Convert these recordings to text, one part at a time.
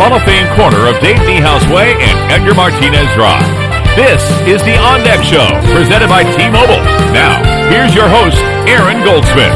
Hall of Fame corner of Dave Niehaus Way and Edgar Martinez Drive. This is the On Deck Show, presented by T-Mobile. Now, here's your host, Aaron Goldsmith.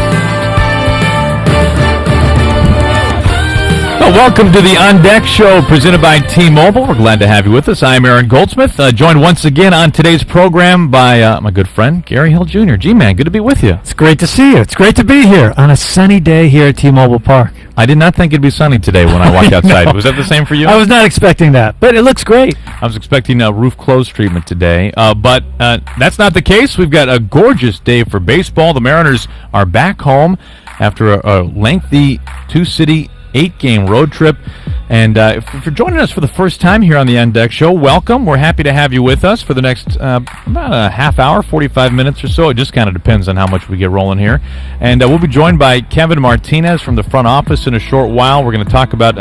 Well, welcome to the On Deck Show, presented by T-Mobile. We're glad to have you with us. I'm Aaron Goldsmith, joined once again on today's program by my good friend, Gary Hill Jr. G-Man, good to be with you. It's great to see you. It's great to be here on a sunny day here at T-Mobile Park. I did not think it'd be sunny today when I walked outside. Was that the same for you? I was not expecting that, but it looks great. I was expecting a roof close treatment today, but that's not the case. We've got a gorgeous day for baseball. The Mariners are back home after a lengthy two-city 8-game road trip. And if you're joining us for the first time here on the On Deck Show, welcome. We're happy to have you with us for the next about a half hour, 45 minutes or so. It just kind of depends on how much we get rolling here. And we'll be joined by Kevin Martinez from the front office in a short while. We're going to talk about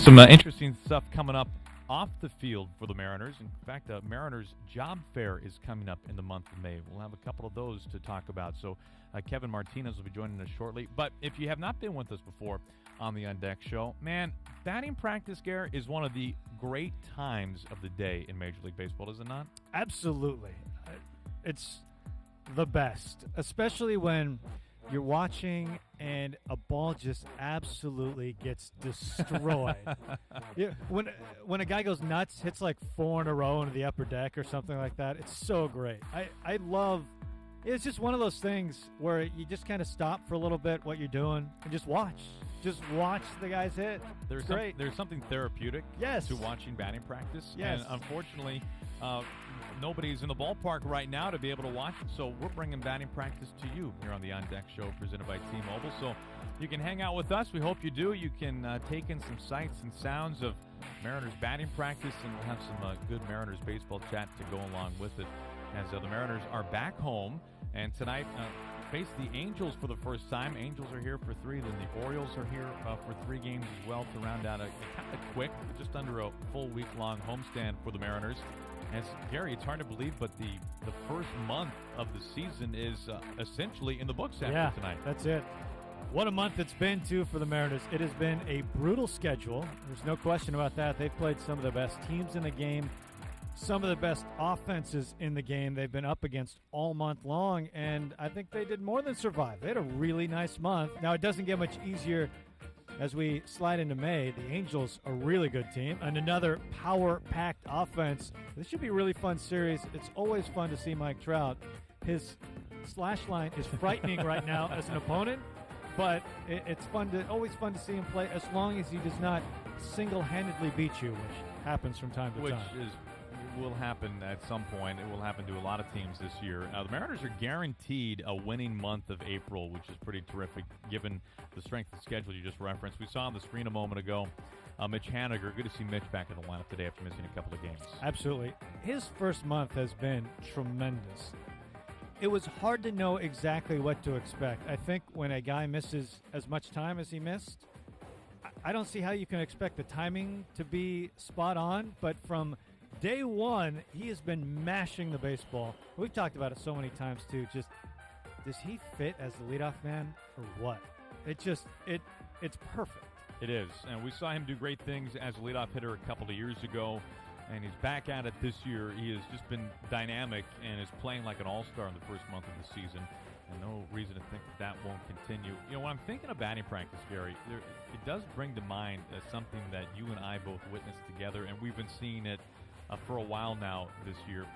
some interesting stuff coming up off the field for the Mariners. In fact, the Mariners job fair is coming up in the month of May. We'll have a couple of those to talk about. So Kevin Martinez will be joining us shortly. But if you have not been with us before on the On Deck Show, man, batting practice, Gare, is one of the great times of the day in Major League Baseball, is it not? Absolutely. It's the best, especially when you're watching and a ball just absolutely gets destroyed. When a guy goes nuts, hits like 4 in a row into the upper deck or something like that, it's so great. I love it's just one of those things where you just kind of stop for a little bit what you're doing and just watch. Just watch the guys hit. There's something therapeutic to watching batting practice. Yes. And unfortunately, nobody's in the ballpark right now to be able to watch it, so we're bringing batting practice to you here on the On Deck Show presented by T-Mobile. So you can hang out with us. We hope you do. You can take in some sights and sounds of Mariners batting practice, and we'll have some good Mariners baseball chat to go along with it as the Mariners are back home. And tonight, face the Angels for the first time. Angels are here for 3, then the Orioles are here for 3 games as well to round out a kind of quick, just under a full week-long homestand for the Mariners. As Gary, it's hard to believe, but the first month of the season is essentially in the books after tonight. That's it. What a month it's been, too, for the Mariners. It has been a brutal schedule. There's no question about that. They've played some of the best teams in the game, some of the best offenses in the game they've been up against all month long, and I think they did more than survive. They had a really nice month. Now, it doesn't get much easier as we slide into May. The Angels, a really good team, and another power-packed offense. This should be a really fun series. It's always fun to see Mike Trout. His slash line is frightening right now as an opponent, but it's always fun to see him play as long as he does not single-handedly beat you, which happens from time to time. Will happen at some point. It will happen to a lot of teams this year. The Mariners are guaranteed a winning month of April, which is pretty terrific given the strength of schedule you just referenced. We saw on the screen a moment ago Mitch Haniger. Good to see Mitch back in the lineup today after missing a couple of games. Absolutely. His first month has been tremendous. It was hard to know exactly what to expect. I think when a guy misses as much time as he missed, I don't see how you can expect the timing to be spot on, but from day one, he has been mashing the baseball. We've talked about it so many times, too. Just, does he fit as the leadoff man or what? It's perfect. It is. And we saw him do great things as a leadoff hitter a couple of years ago, and he's back at it this year. He has just been dynamic and is playing like an all-star in the first month of the season. And no reason to think that won't continue. You know, when I'm thinking of batting practice, Gary, it does bring to mind something that you and I both witnessed together, and we've been seeing it for a while now this year.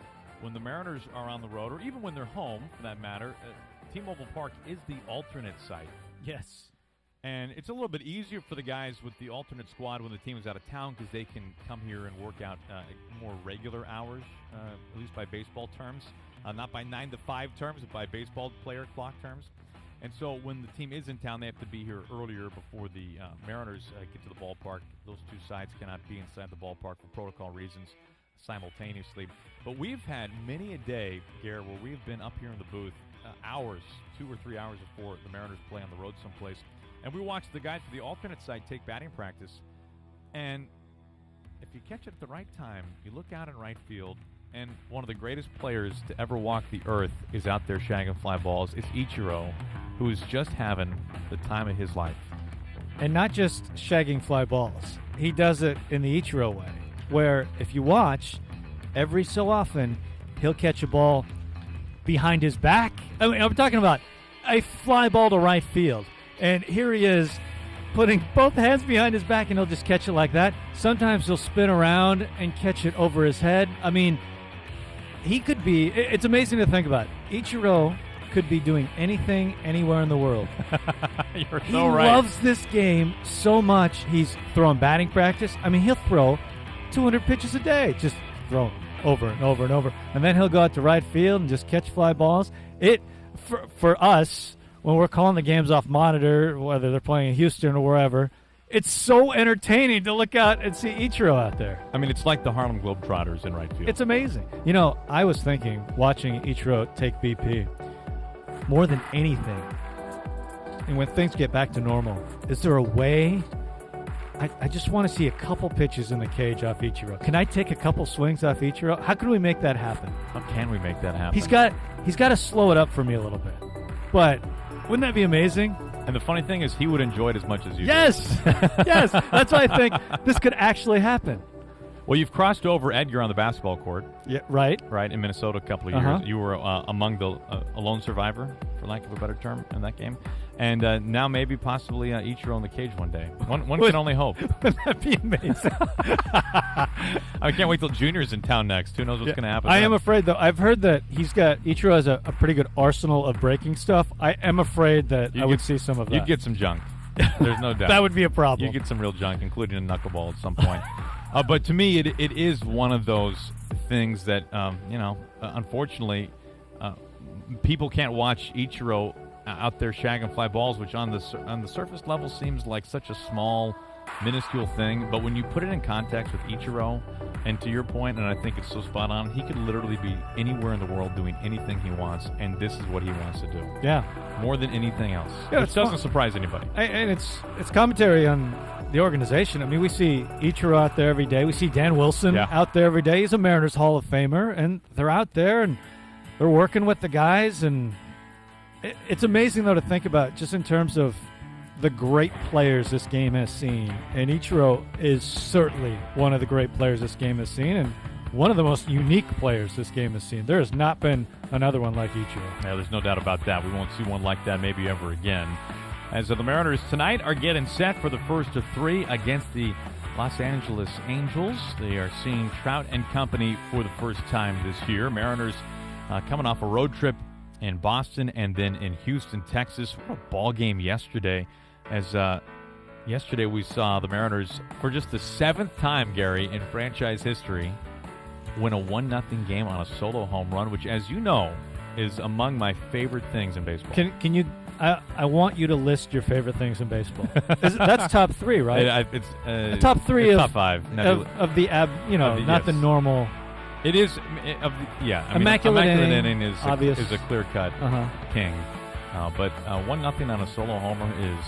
When the Mariners are on the road, or even when they're home, for that matter, T-Mobile Park is the alternate site. Yes. And it's a little bit easier for the guys with the alternate squad when the team is out of town because they can come here and work out more regular hours, at least by baseball terms. Not by 9 to 5 terms, but by baseball player clock terms. And so when the team is in town, they have to be here earlier before the Mariners get to the ballpark. Those two sides cannot be inside the ballpark for protocol reasons simultaneously. But we've had many a day, Gare, where we've been up here in the booth hours, 2 or 3 hours before the Mariners play on the road someplace. And we watch the guys for the alternate site take batting practice. And if you catch it at the right time, you look out in right field, and one of the greatest players to ever walk the earth is out there shagging fly balls. It's Ichiro, who is just having the time of his life. And not just shagging fly balls. He does it in the Ichiro way, where if you watch, every so often, he'll catch a ball behind his back. I mean, I'm talking about a fly ball to right field. And here he is putting both hands behind his back, and he'll just catch it like that. Sometimes he'll spin around and catch it over his head. I mean, he could be, it's amazing to think about. Ichiro could be doing anything anywhere in the world. You're He so right. loves this game so much. He's throwing batting practice. I mean, he'll throw 200 pitches a day, just throw over and over and over. And then he'll go out to right field and just catch fly balls. For us, when we're calling the games off monitor, whether they're playing in Houston or wherever, it's so entertaining to look out and see Ichiro out there. I mean, it's like the Harlem Globetrotters in right field. It's amazing. You know, I was thinking, watching Ichiro take BP, more than anything, and when things get back to normal, is there a way? I just want to see a couple pitches in the cage off Ichiro. Can I take a couple swings off Ichiro? How can we make that happen? How can we make that happen? He's got to slow it up for me a little bit. But wouldn't that be amazing? And the funny thing is, he would enjoy it as much as you do. Yes! Yes! That's why I think this could actually happen. Well, you've crossed over Edgar on the basketball court. Yeah, right. Right, in Minnesota a couple of years. You were among the a lone survivor, for lack of a better term, in that game. And now maybe possibly Ichiro in the cage one day. One can only hope. Wouldn't that be amazing? I can't wait till Junior's in town next. Who knows what's going to happen? I am afraid, though. I've heard that Ichiro has a pretty good arsenal of breaking stuff. I am afraid that I would see some of that. You'd get some junk. There's no doubt. That would be a problem. You get some real junk, including a knuckleball at some point. But to me, it is one of those things that, unfortunately, people can't watch Ichiro out there shagging fly balls, which on the surface level seems like such a small, minuscule thing. But when you put it in context with Ichiro, and to your point, and I think it's so spot on, he could literally be anywhere in the world doing anything he wants, and this is what he wants to do. Yeah. More than anything else. Yeah, which doesn't surprise anybody. And it's commentary on the organization. I mean, we see Ichiro out there every day. We see Dan Wilson out there every day. He's a Mariners Hall of Famer, and they're out there, and they're working with the guys, and it's amazing, though, to think about just in terms of the great players this game has seen. And Ichiro is certainly one of the great players this game has seen, and one of the most unique players this game has seen. There has not been another one like Ichiro. Yeah, there's no doubt about that. We won't see one like that maybe ever again. As the Mariners tonight are getting set for the first of three against the Los Angeles Angels. They are seeing Trout and company for the first time this year. Mariners coming off a road trip in Boston and then in Houston, Texas. What a ball game yesterday. As yesterday we saw the Mariners, for just the seventh time, Gary, in franchise history, win a 1-0 game on a solo home run, which, as you know, is among my favorite things in baseball. Can you? I want you to list your favorite things in baseball. That's top three, right? It's top three of top five of the not the normal. It is Immaculate Inning is obvious. is a clear cut king, but 1-0 on a solo homer is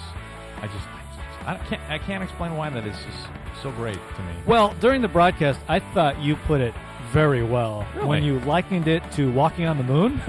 I can't explain why that is just so great to me. Well, during the broadcast, I thought you put it very well when you likened it to walking on the moon.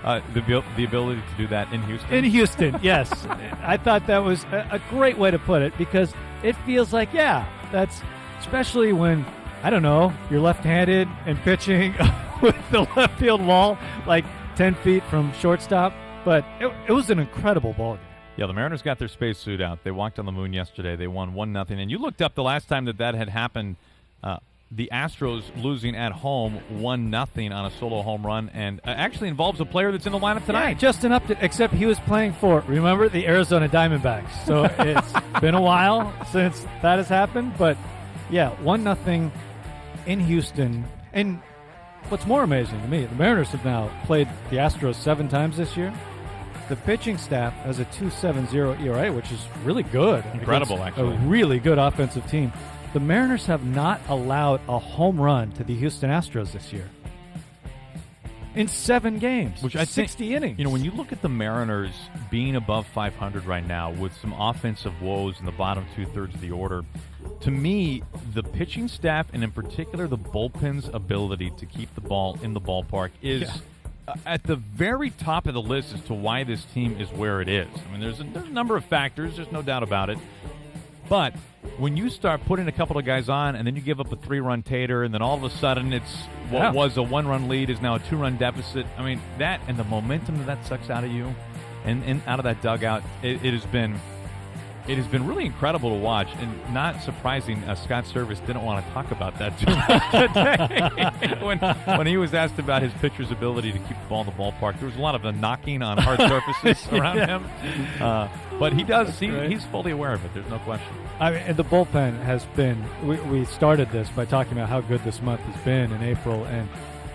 The ability to do that in Houston? In Houston, yes. I thought that was a great way to put it, because it feels like, that's especially when, I don't know, you're left-handed and pitching with the left field wall like 10 feet from shortstop. But it was an incredible ball game. Yeah, the Mariners got their spacesuit out. They walked on the moon yesterday. They won 1-0. And you looked up the last time that had happened, the Astros losing at home 1-0 on a solo home run, and actually involves a player that's in the lineup tonight. Yeah, Justin Upton, except he was playing for, remember, the Arizona Diamondbacks. So it's been a while since that has happened. But, 1-0 in Houston. And what's more amazing to me, the Mariners have now played the Astros 7 times this year. The pitching staff has a 2.70 ERA, which is really good. Incredible, actually. A really good offensive team. The Mariners have not allowed a home run to the Houston Astros this year. In 7 games, which I 60 innings. You know, when you look at the Mariners being above 500 right now with some offensive woes in the bottom 2/3 of the order, to me, the pitching staff, and in particular the bullpen's ability to keep the ball in the ballpark is at the very top of the list as to why this team is where it is. I mean, there's a number of factors. There's no doubt about it. But when you start putting a couple of guys on and then you give up a 3-run tater and then all of a sudden it's what was a 1-run lead is now a 2-run deficit. I mean, that and the momentum that sucks out of you and out of that dugout, it has been really incredible to watch, and not surprising. Scott Service didn't want to talk about that too much today. when he was asked about his pitcher's ability to keep the ball in the ballpark, there was a lot of knocking on hard surfaces around him. But he does. He's fully aware of it. There's no question. I mean, and the bullpen has been. We started this by talking about how good this month has been in April, and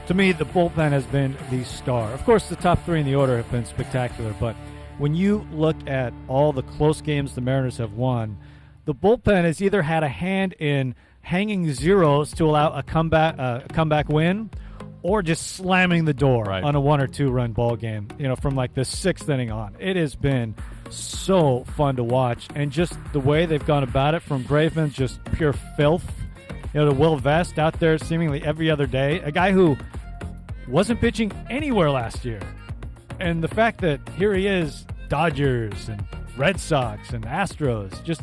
to me, the bullpen has been the star. Of course, the top 3 in the order have been spectacular, but when you look at all the close games the Mariners have won, the bullpen has either had a hand in hanging zeros to allow a comeback win, or just slamming the door on a 1 or 2 run ball game. From like the 6th inning on, it has been so fun to watch, and just the way they've gone about it, from Braveman's just pure filth, to Will Vest out there seemingly every other day, a guy who wasn't pitching anywhere last year. And the fact that here he is, Dodgers and Red Sox and Astros, just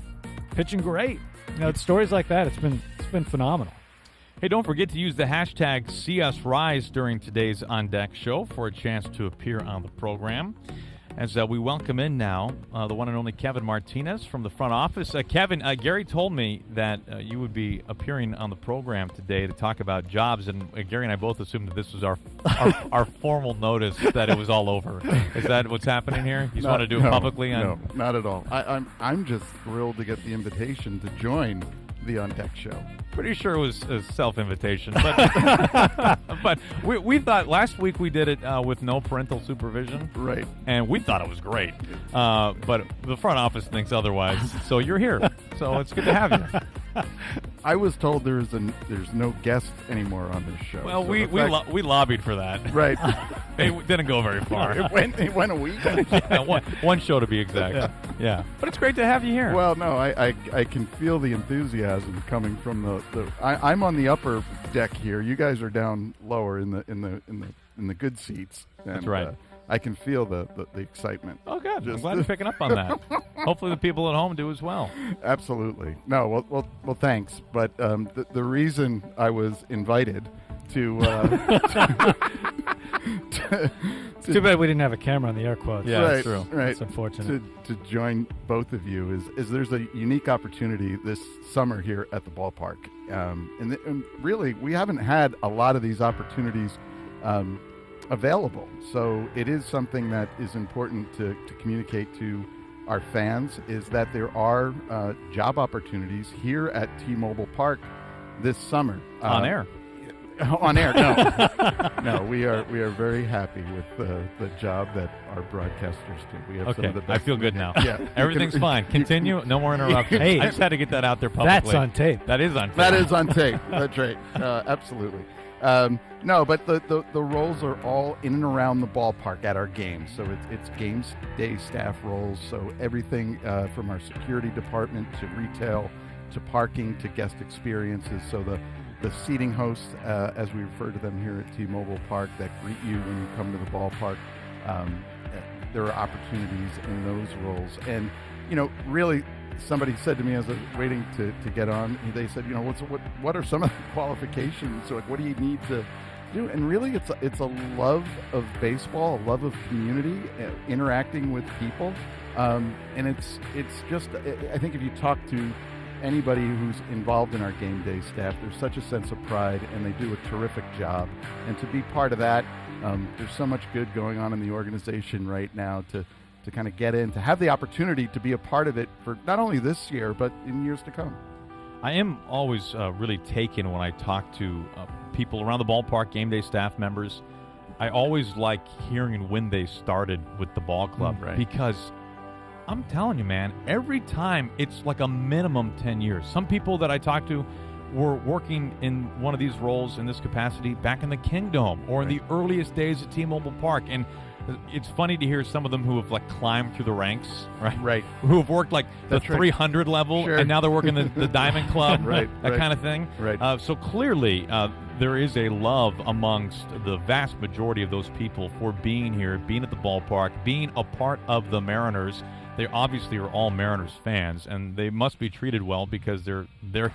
pitching great. It's stories like that. It's been phenomenal. Hey, don't forget to use the hashtag #CUsRise during today's On Deck show for a chance to appear on the program. As we welcome in now the one and only Kevin Martinez from the front office. Kevin, Gary told me that you would be appearing on the program today to talk about jobs, and Gary and I both assumed that this was our formal notice that it was all over. Is that what's happening here? You just want to do it publicly? No, not at all. I'm just thrilled to get the invitation to join the On Deck show. Pretty sure it was a self-invitation, but but we thought last week we did it with no parental supervision, right? And we thought it was great, but the front office thinks otherwise. So you're here, so it's good to have you. I was told there's no guest anymore on this show. Well, so we lobbied for that, right? It didn't go very far. It went a week. Yeah, one show to be exact. Yeah, but it's great to have you here. Well, no, I can feel the enthusiasm coming from the. I'm on the upper deck here. You guys are down lower in the good seats. And, that's right. I can feel the excitement. Oh, good. I'm glad you're picking up on that. Hopefully the people at home do as well. Absolutely. No, well, thanks. But the reason I was invited to it's too bad we didn't have a camera on the air quotes. Yeah, right, that's true. Right. It's unfortunate. To join both of you is there's a unique opportunity this summer here at the ballpark. And really, we haven't had a lot of these opportunities available. So it is something that is important to communicate to our fans, is that there are job opportunities here at T-Mobile Park this summer. On air. On air, no. No, we are very happy with the job that our broadcasters do. We have some of the best. I feel good now. Yeah, everything's fine. Continue. No more interruptions. Hey, I just had to get that out there publicly. That's on tape. That is on tape. That is on tape. That's right. Absolutely. No, but the roles are all in and around the ballpark at our games. So it's game day staff roles. So everything from our security department to retail to parking to guest experiences. So the seating hosts, as we refer to them here at T-Mobile Park, that greet you when you come to the ballpark, there are opportunities in those roles. And, really, somebody said to me as I was waiting to get on, they said, what are some of the qualifications? So, what do you need to do? And really, it's a love of baseball, a love of community, interacting with people. And it's just, I think if you talk to anybody who's involved in our game day staff, there's such a sense of pride, and they do a terrific job. And to be part of that, there's so much good going on in the organization right now to kind of get in, to have the opportunity to be a part of it for not only this year, but in years to come. I am always really taken when I talk to people around the ballpark, game day staff members. I always like hearing when they started with the ball club, right. Because I'm telling you, man, every time it's like a minimum 10 years. Some people that I talk to were working in one of these roles in this capacity back in the Kingdom or in the earliest days at T-Mobile Park. And it's funny to hear some of them who have like climbed through the ranks, right? Right. Who have worked like the That's right. 300 level, Sure. and now they're working the Diamond Club, Right, that right. kind of thing. Right. So clearly, there is a love amongst the vast majority of those people for being here, being at the ballpark, being a part of the Mariners. They obviously are all Mariners fans, and they must be treated well because they're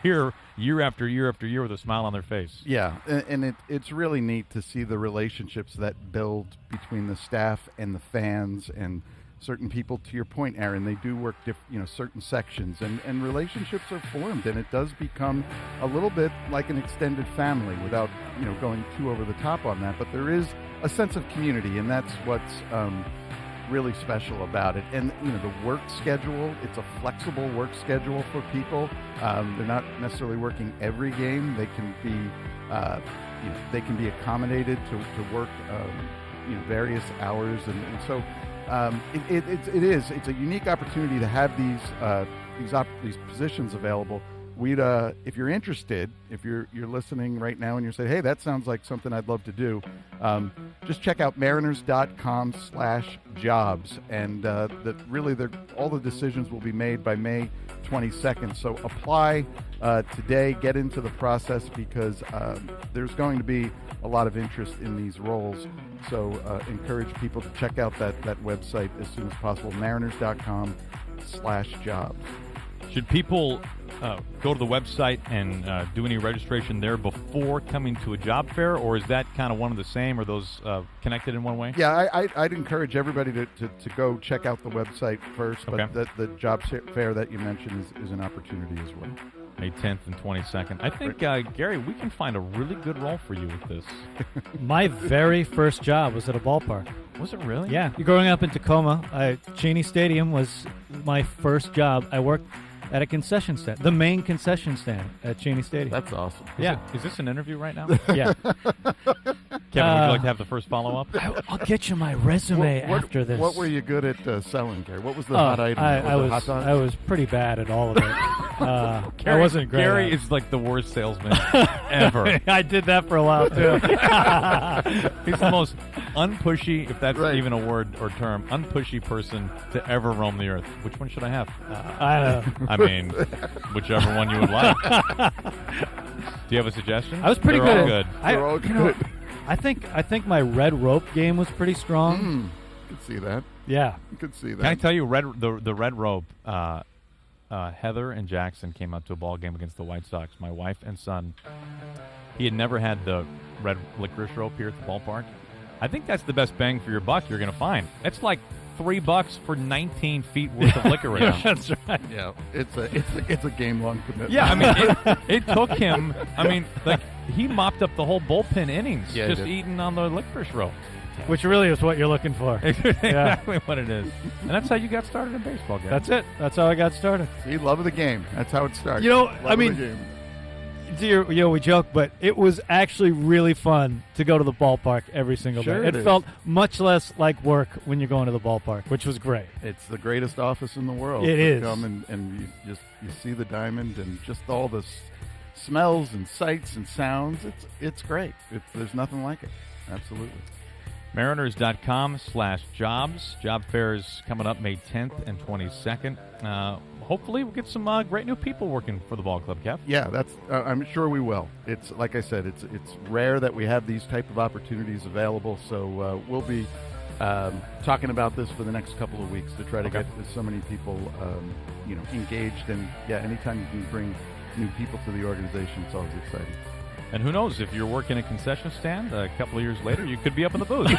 here year after year after year with a smile on their face. Yeah, and it's really neat to see the relationships that build between the staff and the fans and certain people. To your point, Aaron, they do work certain sections, and relationships are formed, and it does become a little bit like an extended family without going too over the top on that. But there is a sense of community, and that's what's really special about it. And the work schedule, it's a flexible work schedule for people. They're not necessarily working every game. They can be accommodated to work various hours, and so it's a unique opportunity to have these positions available. We'd if you're interested, if you're listening right now and you're saying, hey, that sounds like something I'd love to do, just check out mariners.com/jobs, and all the decisions will be made by May 22nd. So apply today, get into the process, because there's going to be a lot of interest in these roles. So encourage people to check out that website as soon as possible, mariners.com/jobs. Should people go to the website and do any registration there before coming to a job fair, or is that kind of one of the same? Are those connected in one way? Yeah, I'd encourage everybody to go check out the website first, Okay. But the job fair that you mentioned is an opportunity as well. May 10th and 22nd. I think, Gary, we can find a really good role for you with this. My very first job was at a ballpark. Was it really? Yeah. Growing up in Tacoma, Cheney Stadium was my first job. I worked at a concession stand, the main concession stand at Cheney Stadium. That's awesome. Is this an interview right now? Yeah. Kevin, would you like to have the first follow-up? I'll get you my resume after this. What were you good at selling, Gary? What was the hot item? I hot dogs? was pretty bad at all of it. I wasn't great. Gary is like the worst salesman ever. I did that for a while, too. He's the most unpushy, if that's Right. even a word or term, unpushy person to ever roam the earth. Which one should I have? I don't know. I mean, whichever one you would like. Do you have a suggestion? I was pretty They're good. all good. They're all good. I think my red rope game was pretty strong. You could see that. Yeah. You could see that. Can I tell you, the red rope, Heather and Jackson came out to a ball game against the White Sox. My wife and son, he had never had the red licorice rope here at the ballpark. I think that's the best bang for your buck you're going to find. It's like $3 for 19 feet worth of licorice. Yeah, that's right. Yeah, it's a game-long commitment. Yeah, I mean, it took him. I mean, like he mopped up the whole bullpen innings Yeah, he just did. eating on the licorice rope. Which really is what you're looking for. Exactly what it is, and that's how you got started in baseball, guys. That's it. That's how I got started. See, love of the game. That's how it starts. Love Love of the game. We joke, but it was actually really fun to go to the ballpark every single Sure day. it is. Felt much less like work when you're going to the ballpark, which was great. It's the greatest office in the world. It to is. Come and you see the diamond and just all the smells and sights and sounds. It's great. There's nothing like it. Absolutely. Mariners.com/jobs. Job fairs coming up May 10th and 22nd. Hopefully we'll get some great new people working for the ball club, Kev. Yeah, that's. I'm sure we will. It's like I said. It's rare that we have these type of opportunities available. So we'll be talking about this for the next couple of weeks to try to get so many people, engaged. And yeah, anytime you can bring new people to the organization, it's always exciting. And who knows, if you're working a concession stand a couple of years later, you could be up in the booth.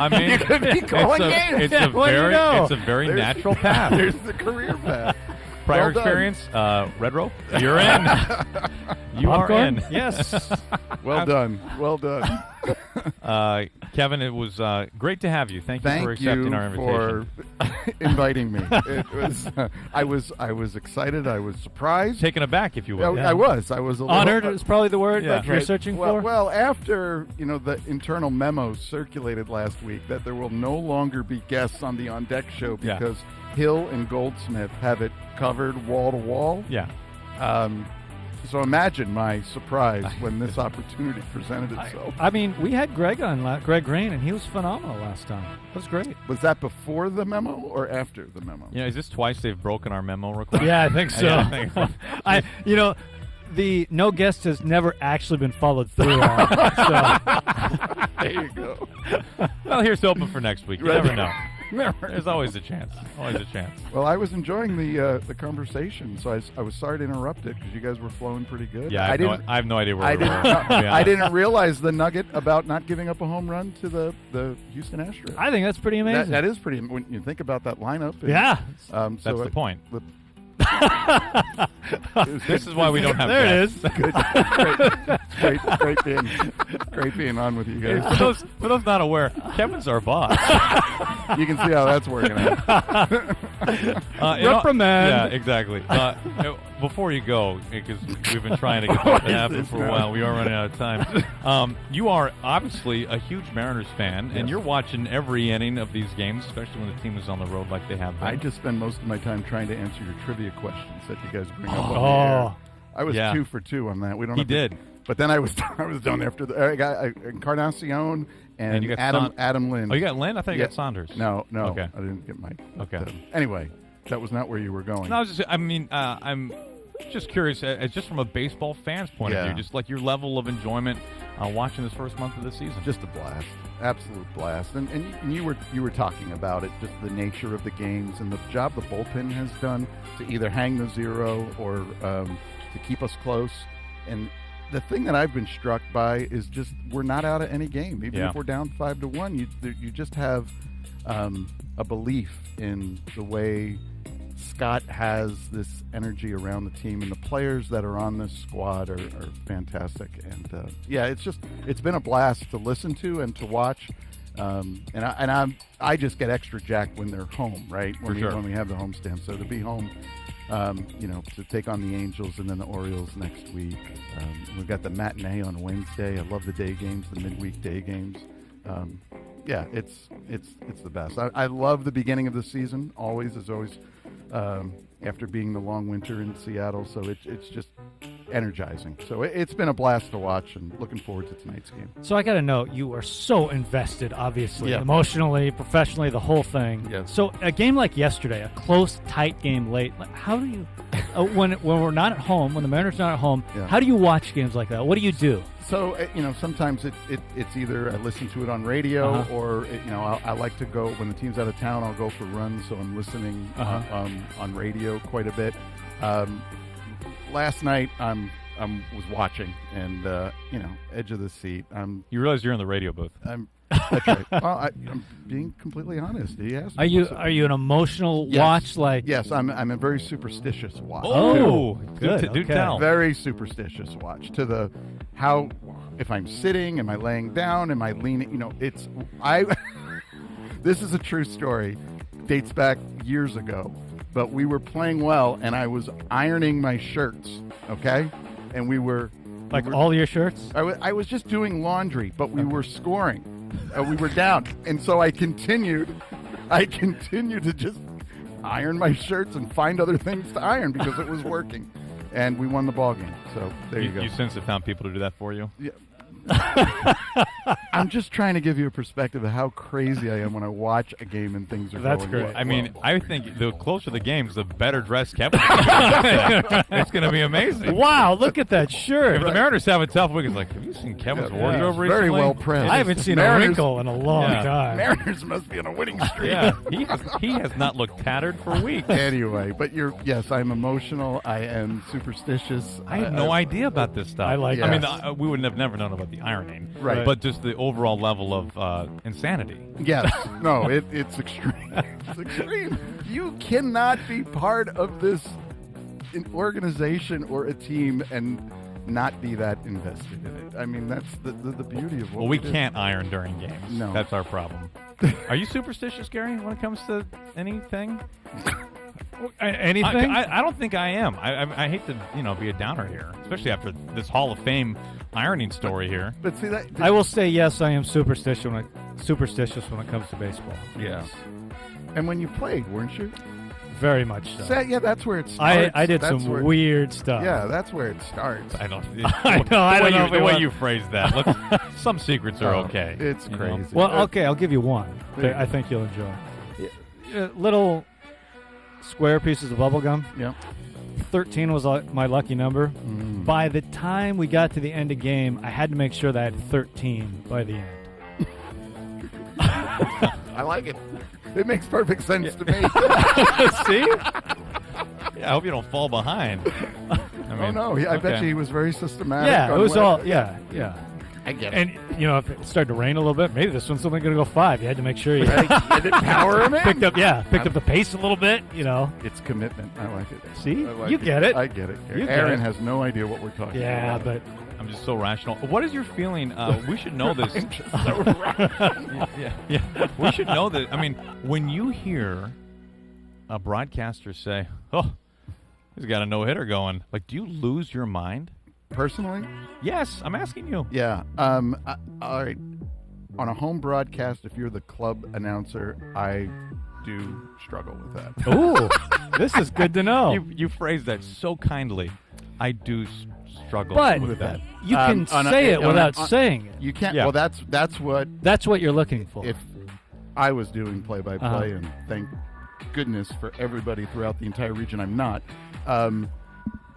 I mean, You could be calling games. it's Yeah, a what do you very, know? it's a very There's- natural path. There's the career path. Prior Well done. experience, red rope, you're in. You are Popcorn? in. Yes. Well done. Well done. Kevin, it was great to have you. Thank you for Thank accepting you our invitation. for inviting me. It was. I was excited. I was surprised. Taken aback, if you will. I was. I was a little, Honored is probably the word Yeah. that you're searching for. Well, after the internal memo circulated last week that there will no longer be guests on the On Deck show Yeah. because Hill and Goldsmith have it covered wall to wall. Yeah. So imagine my surprise when this opportunity presented itself. I mean, we had Greg on, Greg Grain, and he was phenomenal last time. That was great. Was that before the memo or after the memo? Is this twice they've broken our memo request? Yeah, I think so. Yeah, I think- the no guest has never actually been followed through on. So. There you go. Well, here's hoping for next week. You Right. never know. There's always a chance. Always a chance. Well, I was enjoying the conversation, so I was sorry to interrupt it because you guys were flowing pretty good. Yeah, I have no idea where I we were. didn't. Yeah. I didn't realize the nugget about not giving up a home run to the Houston Astros. I think that's pretty amazing. That is pretty. When you think about that lineup. And, Yeah. So That's the point. This This is why we don't have There it guests. is. Good. Great being on with you guys. For those not aware, Kevin's our boss. You can see how that's working out. Reprimand. Yeah, exactly. Before you go, because we've been trying to get that to happen for a while, we are running out of time. You are obviously a huge Mariners fan, and you're watching every inning of these games, especially when the team is on the road like they have been. I just spend most of my time trying to answer your trivia questions that you guys bring up. Oh. On the air. I was Yeah. 2 for 2 on that. We don't. He have to- did. But then I was done after the. I got Encarnacion And you got Adam Lynn. Oh, you got Lynn? I thought you Yeah. got Saunders. No, Okay. I didn't get Mike. Okay. Anyway, that was not where you were going. No, I'm just curious, just from a baseball fan's point of Yeah. view, just like your level of enjoyment watching this first month of the season. Just a blast, absolute blast. And you were talking about it, just the nature of the games and the job the bullpen has done to either hang the zero or to keep us close. And the thing that I've been struck by is just we're not out of any game, even Yeah. if we're down 5-1. You just have a belief in the way Scott has this energy around the team, and the players that are on this squad are fantastic. And it's been a blast to listen to and to watch. I just get extra jacked when they're home, right? For sure. When we have the homestand. So to be home, to take on the Angels and then the Orioles next week. We've got the matinee on Wednesday. I love the day games, the midweek day games. It's the best. I love the beginning of the season. Always. After being the long winter in Seattle, so it's just energizing. So it's been a blast to watch, and looking forward to tonight's game. So I got to know, you are so invested, obviously, Yeah. emotionally, professionally, the whole thing. Yes. So a game like yesterday, a close, tight game late, how do you, when we're not at home, when the Mariners are not at home, Yeah. how do you watch games like that? What do you do? So sometimes it's either I listen to it on radio Uh-huh. or I like to go when the team's out of town. I'll go for runs, so I'm listening on radio quite a bit. Last night was watching and edge of the seat. You realize you're in the radio booth. That's right. Well, I'm being completely honest. He asked me. Are you an emotional Yes. watch? Like Yes, I'm a very superstitious watch. Oh, do good. Okay. tell. Very superstitious watch to the how if I'm sitting, am I laying down, am I leaning? This is a true story. Dates back years ago, but we were playing well, and I was ironing my shirts. Okay, and we were all your shirts. I was just doing laundry, but we were scoring. We were down, and so I continued to just iron my shirts and find other things to iron because it was working, and we won the ball game. So there you go. You since have found people to do that for you? Yeah. I'm just trying to give you a perspective of how crazy I am when I watch a game and things are That's going great. well. I mean, I think the closer the games, the better dressed Kevin. It's going to be amazing. Wow, look at that If shirt. the Mariners have a tough week, it's like, have you seen Kevin's Yeah, wardrobe yeah. recently? Very well pressed. I haven't seen a Mariners- wrinkle in a long Yeah. time. Mariners must be on a winning streak. Yeah, he has not looked tattered for weeks. Anyway, but yes, I'm emotional. I am superstitious. I had no idea about this stuff. I like I mean, it. we would have never known about the ironing. Right. But just the overall level of insanity. Yes. No, it's extreme. It's extreme. You cannot be part of this organization or a team and not be that invested in it. I mean, that's the beauty of what Well, we do. can't iron during games. No. That's our problem. Are you superstitious, Gary, when it comes to anything? Anything? I don't think I am. I hate to be a downer here, especially after this Hall of Fame ironing story here. But see that I will say yes. I am superstitious when it comes to baseball. Yes. And when you played, weren't you? Very much so. So, yeah, that's where it starts. I did That's some where- weird stuff. Yeah, that's where it starts. I don't. I know, I don't know if the we way want- you phrased that. Look, some secrets are okay. It's you know? crazy. Well, okay, I'll give you one. There you I go. think you'll enjoy. Little square pieces of bubble gum. Yeah. 13 was my lucky number. By the time we got to the end of game, I had to make sure that I had 13 by the end. I like it. It makes perfect sense to me. See? Yeah, I hope you don't fall behind. I bet you he was very systematic. Yeah, it was all. Yeah. I get it. And if it started to rain a little bit, maybe this one's only going to go 5. You had to make sure you did power him in. picked up the pace a little bit. It's commitment. I like it. See, I like you get it. I get it. You get Aaron it. has no idea what we're talking about. But I'm just so rational. What is your feeling? We should know this. I'm just so rational. Yeah. We should know that. I mean, when you hear a broadcaster say, "Oh, he's got a no-hitter going," like, do you lose your mind? Personally? Yes, I'm asking you. Yeah. All right. On a home broadcast, if you're the club announcer, I do struggle with that. ooh, this is good to know. You phrased that so kindly. I do struggle But with that. you can say it without saying it. You can't. Yeah. Well, that's what you're looking for. if I was doing play-by-play, and thank goodness for everybody throughout the entire region, I'm not.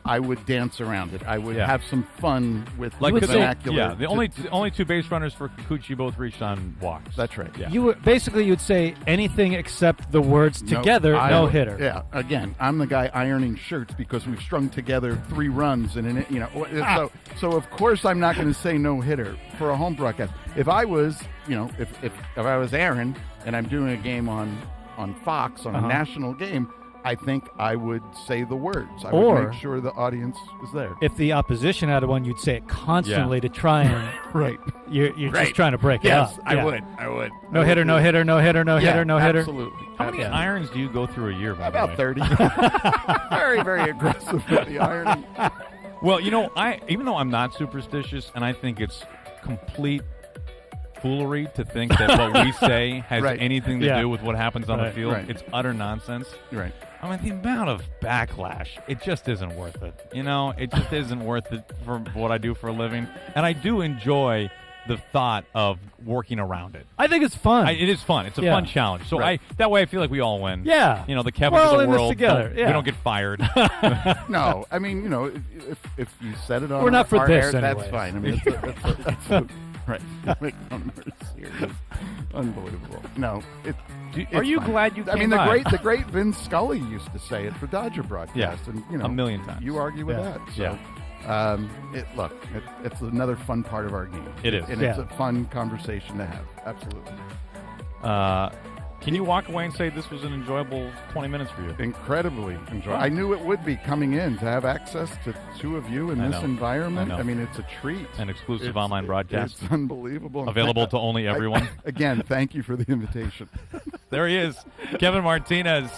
I would dance around it. I would have some fun with Like the the vernacular. Yeah, the only two base runners for Kikuchi both reached on walks. That's right. Yeah. You would say anything except the words together, no hitter. Yeah. Again, I'm the guy ironing shirts because we've strung together 3 runs and so of course I'm not going to say no hitter for a home broadcast. If I was, if I was Aaron and I'm doing a game on Fox on a national game, I think I would say the words. I would make sure the audience is there. If the opposition had one, you'd say it constantly to try and right. You're just trying to break it up. I would. No hitter, no hitter, no hitter, no hitter, no hitter. Absolutely. How many irons do you go through a year? By the About way? 30. Very, very aggressive with the ironing. Well, even though I'm not superstitious, and I think it's complete foolery to think that what we say has anything to do with what happens on the field. It's utter nonsense. Right. I mean, the amount of backlash, it just isn't worth it. It just isn't worth it for what I do for a living. And I do enjoy the thought of working around it. I think it's fun. It is fun. It's a fun challenge. So that way I feel like we all win. Yeah. The Kevins We're all of the in this world. together. We don't get fired. No, I mean, if you said it on We're not for our this air, anyways. that's fine. I mean, that's right. Make numbers here. It's unbelievable. No, Are you fun. glad you came I mean, by? the great Vin Scully used to say it for Dodger broadcasts, and a million times. You argue with that. So, it's another fun part of our game. It is. And it's a fun conversation to have. Absolutely. Can you walk away and say this was an enjoyable 20 minutes for you? Incredibly enjoyable. I knew it would be coming in to have access to 2 of you in this environment. I mean, it's a treat. An exclusive online broadcast. It's unbelievable. Available to only everyone. Again, thank you for the invitation. There he is. Kevin Martinez.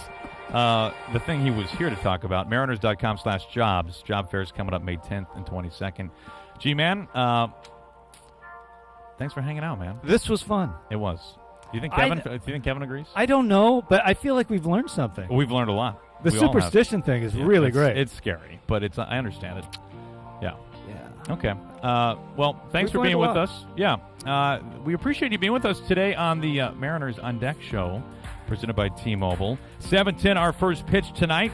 The thing he was here to talk about, Mariners.com/jobs. Job fairs coming up May 10th and 22nd. G-Man, thanks for hanging out, man. This was fun. It was. Do you think Kevin agrees? I don't know, but I feel like we've learned something. We've learned a lot. The superstition thing is really great. It's scary, but I understand it. Yeah. Yeah. Okay. Well, thanks for being with us. Yeah. We appreciate you being with us today on the Mariners on Deck show, presented by T-Mobile. 7:10, our first pitch tonight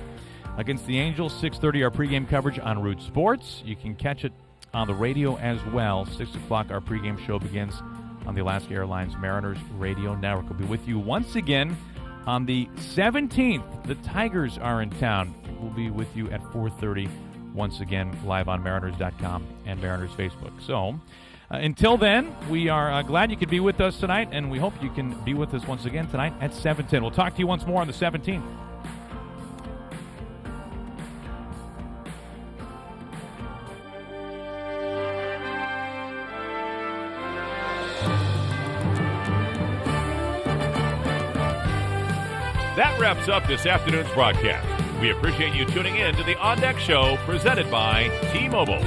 against the Angels. 6:30, our pregame coverage on Root Sports. You can catch it on the radio as well. 6 o'clock, our pregame show begins on the Alaska Airlines Mariners Radio Network. We'll be with you once again on the 17th. The Tigers are in town. We'll be with you at 4:30 once again live on Mariners.com and Mariners Facebook. So until then, we are glad you could be with us tonight, and we hope you can be with us once again tonight at 7:10. We'll talk to you once more on the 17th. That wraps up this afternoon's broadcast. We appreciate you tuning in to the On Deck Show presented by T-Mobile.